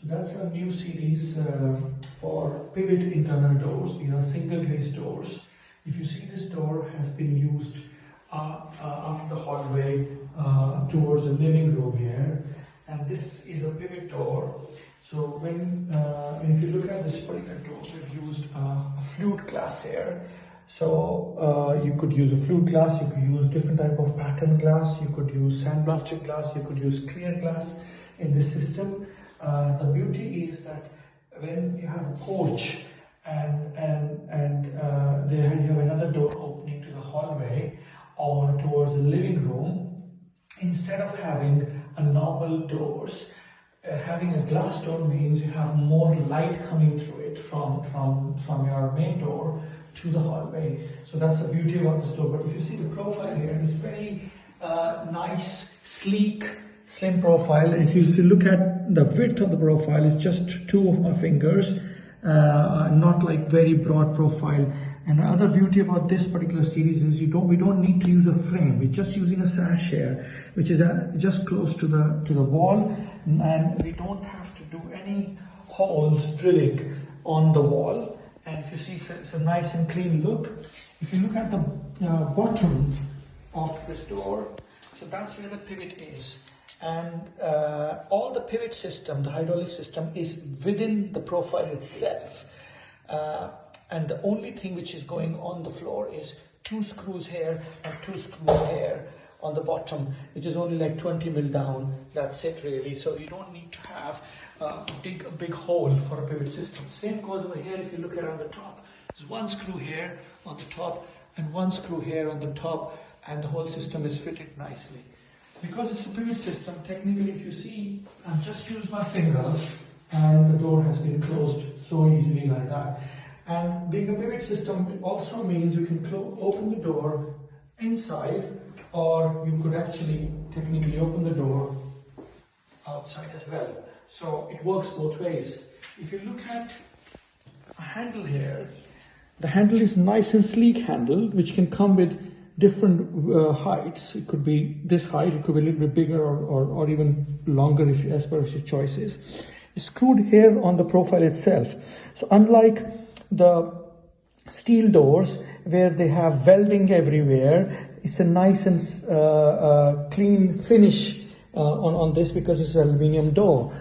That's a new series for pivot internal doors. These are single glazed doors. If you see, this door has been used after the hallway towards the living room here, and this is a pivot door. So if you look at this particular door, we've used a flute glass here. So you could use a flute glass, you could use different type of pattern glass, you could use sandblasted glass, you could use clear glass in this system. The beauty is that when you have a porch and there you have another door opening to the hallway or towards the living room, instead of having a normal doors, having a glass door means you have more light coming through it from your main door to the hallway. So that's the beauty about this door. But if you see the profile here, it's very nice, sleek, slim profile. If you look at the width of the profile, it's just 2 of my fingers, not like very broad profile. And another beauty about this particular series is we don't need to use a frame. We're just using a sash here, which is just close to the wall, and we don't have to do any holes drilling on the wall. And if you see, it's a nice and clean look. If you look at the bottom of this door, so that's where the pivot is. And all the pivot system, the hydraulic system, is within the profile itself. And the only thing which is going on the floor is 2 screws here and 2 screws here on the bottom, which is only like 20 mil down. That's it really. So you don't need to have dig a big hole for a pivot system. Same goes over here. If you look around the top, there's 1 screw here on the top and 1 screw here on the top, and the whole system is fitted nicely. Because it's a pivot system, technically if you see, I've just used my fingers and the door has been closed so easily like that. And being a pivot system also means you can open the door inside, or you could actually technically open the door outside as well. So it works both ways. If you look at a handle here, the handle is nice and sleek handle, which can come with different heights. It could be this height, it could be a little bit bigger or even longer as per your choices. It's screwed here on the profile itself. So unlike the steel doors where they have welding everywhere, it's a nice and clean finish on this because it's an aluminium door.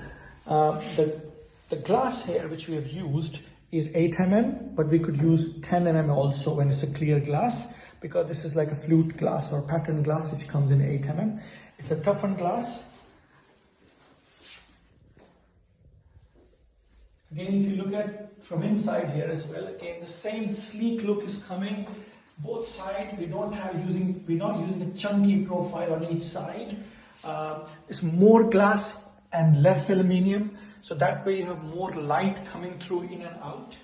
The glass here which we have used is 8 mm, but we could use 10 mm also when it's a clear glass, because this is like a flute glass or pattern glass which comes in 8 mm. It's a toughened glass. Again, if you look at from inside here as well, again the same sleek look is coming. Both sides, we're not using a chunky profile on each side. It's more glass and less aluminium, so that way you have more light coming through in and out.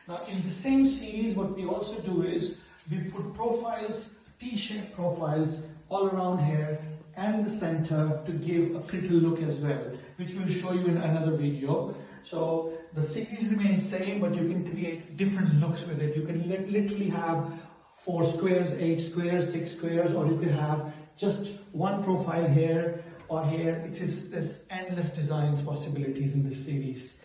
Now in the same series, what we also do is we put profiles, T-shaped profiles all around here and the center to give a Crittal look as well, which we'll show you in another video. So the series remains same, but you can create different looks with it. You can literally have 4 squares, 8 squares, 6 squares, or you can have just one profile here or here. There's endless designs possibilities in this series.